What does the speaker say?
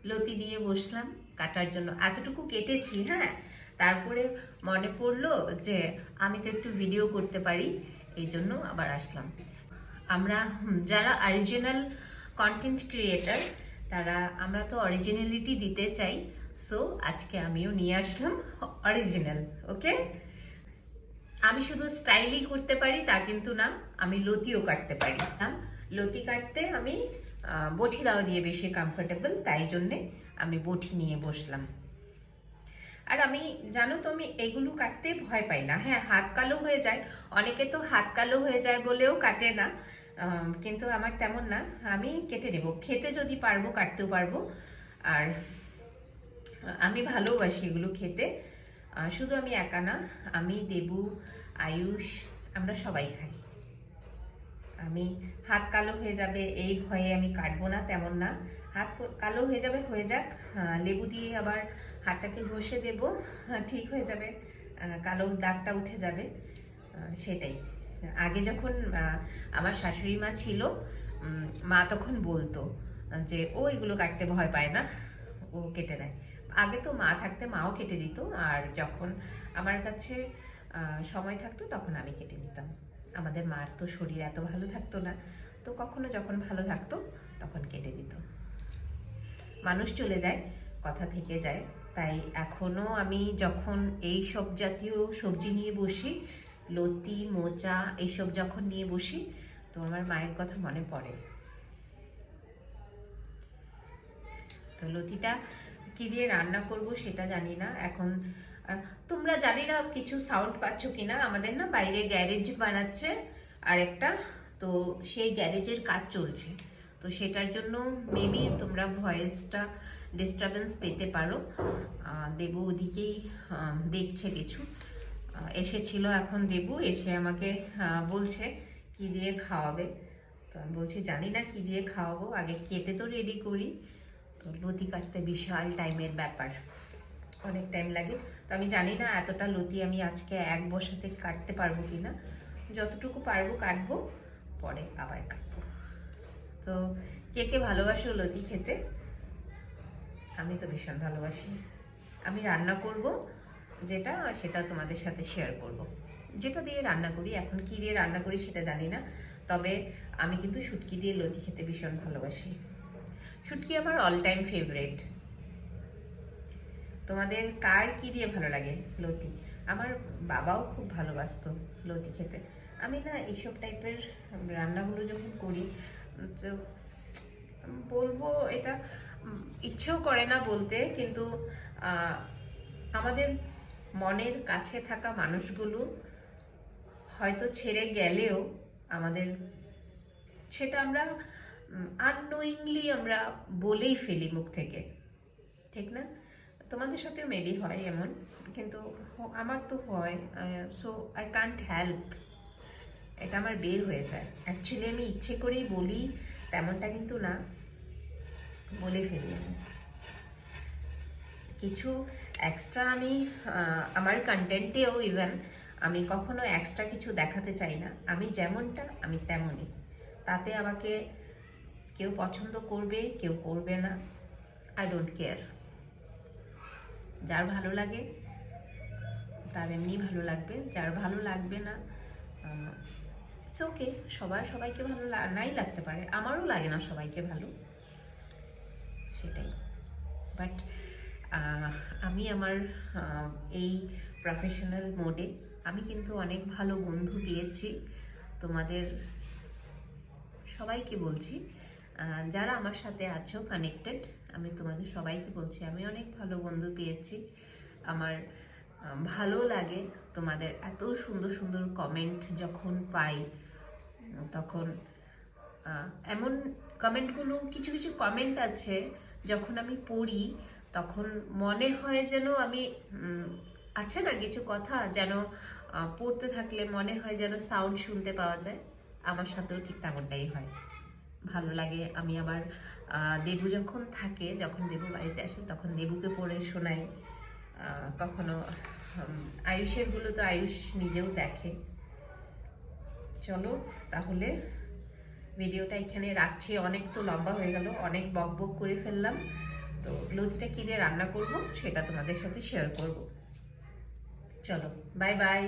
লতি নিয়ে বসলাম কাটার জন্য। এতটুকু কেটেছি, হ্যাঁ। তারপরে মনে পড়লো যে আমি তো একটু ভিডিও করতে পারি, এই জন্য আবার আসলাম। আমরা যারা অরিজিনাল কন্টেন্ট ক্রিয়েটার, আমরা তো অরিজিনালিটি দিতে চাই। সো আজকে আমিও নিয়ে আসলাম অরিজিনাল। ওকে, আমি শুধু স্টাইলই করতে পারি তা কিন্তু না, আমি লতিও কাটতে পারি। লতি কাটতে আমি বটি দাও দিয়ে বেশি কমফোর্টেবল, তাই জন্যে আমি বটি নিয়ে বসলাম। আর আমি জানো তো, আমি এগুলো কাটতে ভয় পাই না। হ্যাঁ, হাত কালো হয়ে যায়, অনেকে তো হাত কালো হয়ে যায় বলেও কাটে না, কিন্তু আমার তেমন না। আমি কেটে নেব, খেতে যদি পারবো কাটতেও পারবো। আর আমি ভালোবাসি এগুলো খেতে। শুধু আমি একা না, আমি, দেবু, আয়ুষ, আমরা সবাই খাই। আমি হাত কালো হয়ে যাবে এই ভয়ে আমি কাটবো না, তেমন না। হাত কালো হয়ে যাবে, হয়ে যাক, লেবু দিয়ে আবার হাতটাকে ঘষে দেব, ঠিক হয়ে যাবে, কালো দাগটা উঠে যাবে। সেটাই। আগে যখন আমার শাশুড়ি মা ছিল, মা তখন বলতো যে ও এগুলো কাটতে ভয় পায় না, ও কেটে নেয়। আগে তো মা থাকতে মাও কেটে দিত, আর যখন আমার কাছে সময় থাকতো তখন আমি কেটে নিতাম। আমাদের মার তো শরীর এত ভালো থাকতো না, তো কখনো যখন ভালো থাকতো তখন কেটে দিত। মানুষ চলে যায়, কথা থেকে যায়, তাই এখনো আমি যখন এই সব জাতীয় সবজি নিয়ে বসি, লতি, মোচা এইসব যখন নিয়ে বসি, তো আমার মায়ের কথা মনে পড়ে। তো লতিটা কি দিয়ে রান্না করব সেটা জানি না এখন। তোমরা জানি না কিছু সাউন্ড পাচ্ছ কিনা, আমাদের না বাইরে গ্যারেজ বানাচ্ছে আরেকটা, তো সেই গ্যারেজের কাজ চলছে, তো সেটার জন্য মেবি তোমরা ভয়েসটা ডিস্টারবেন্স পেতে পারো। দেবু ওদিকেই দেখছে কিছু, এসেছিল এখন দেবু, এসে আমাকে বলছে কি দিয়ে খাওয়াবে। তো আমি বলছি জানি না কি দিয়ে খাওয়াবো, আগে কেটে তো রেডি করি। তো লতি কাটতে বিশাল টাইমের ব্যাপার, অনেক টাইম লাগে। তো আমি জানি না এতটা লতি আমি আজকে এক বসাতে কাটতে পারবো কিনা, যতটুকু পারবো কাটবো, পরে আবার কাটবো। তো কে কে ভালোবাসো লতি খেতে? আমি তো ভীষণ ভালোবাসি। আমি রান্না করব যেটা, সেটা তোমাদের সাথে শেয়ার করব। যেটা দিয়ে রান্না করি, এখন কি দিয়ে রান্না করি সেটা জানি না, তবে আমি কিন্তু শুটকি দিয়ে লতি খেতে ভীষণ ভালোবাসি। শুটকি আমার অল টাইম ফেভারিট। তোমাদের কার কি দিয়ে ভালো লাগে লতি? আমার বাবাও খুব ভালোবাসতো লতি খেতে। আমি না এইসব টাইপের রান্নাগুলো যখন করি, তো বলবো এটা ইচ্ছেও করে না বলতে, কিন্তু আমাদের মনের কাছে থাকা মানুষগুলো হয়তো ছেড়ে গেলেও আমাদের সেটা আমরা আননোয়িংলি আমরা বলেই ফেলি মুখ থেকে, ঠিক না? তোমাদের সাথেও মেবি হয় এমন, কিন্তু আমার তো হয়। সো আই কান্ট হেল্প, এটা আমার বের হয়ে যায়। অ্যাকচুয়ালি আমি ইচ্ছে করেই বলি তেমনটা কিন্তু না, বলে ফেলি আমি কিছু এক্সট্রা। আমি আমার কন্টেন্টেও ইভেন আমি কখনো এক্সট্রা কিছু দেখাতে চাই না। আমি যেমনটা আমি তেমনই, তাতে আমাকে কেউ পছন্দ করবে কেউ করবে না, আই ডোন্ট কেয়ার। যার ভালো লাগে তার এমনি ভালো লাগবে, যার ভালো লাগবে না ইটস ওকে। সবাইকে ভালো নাই লাগতে পারে, আমারও লাগে না সবাইকে ভালো, সেটাই। বাট আমি আমার এই প্রফেশনাল মোডে আমি কিন্তু অনেক ভালো বন্ধু পেয়েছি। তোমাদের সবাইকে বলছি, যারা আমার সাথে আছো কানেক্টেড, আমি তোমাদের সবাইকে বলছি আমি অনেক ভালো বন্ধু পেয়েছি। আমার ভালো লাগে তোমাদের এত সুন্দর সুন্দর কমেন্ট যখন পাই, তখন এমন কমেন্টগুলো, কিছু কিছু কমেন্ট আছে যখন আমি পড়ি তখন মনে হয় যেন আমি আছে না কিছু কথা যেন পড়তে থাকলে মনে হয় যেন সাউন্ড শুনতে পাওয়া যায়। আমার সাথেও ঠিক তেমনটাই হয়, ভালো লাগে। আমি আবার দেবু যখন থাকে, যখন দেবু বাড়িতে আসে তখন দেবুকে পড়ে শোনাই। কখনো আয়ুষের গুলো তো আয়ুষ নিজেও দেখে। চলো তাহলে ভিডিওটা এখানে রাখছি, অনেক তো লম্বা হয়ে গেল, অনেক বক বক করে ফেললাম। তো লতিটা কিনে রান্না করব, সেটা তোমাদের সাথে শেয়ার করব। চলো, বাই বাই।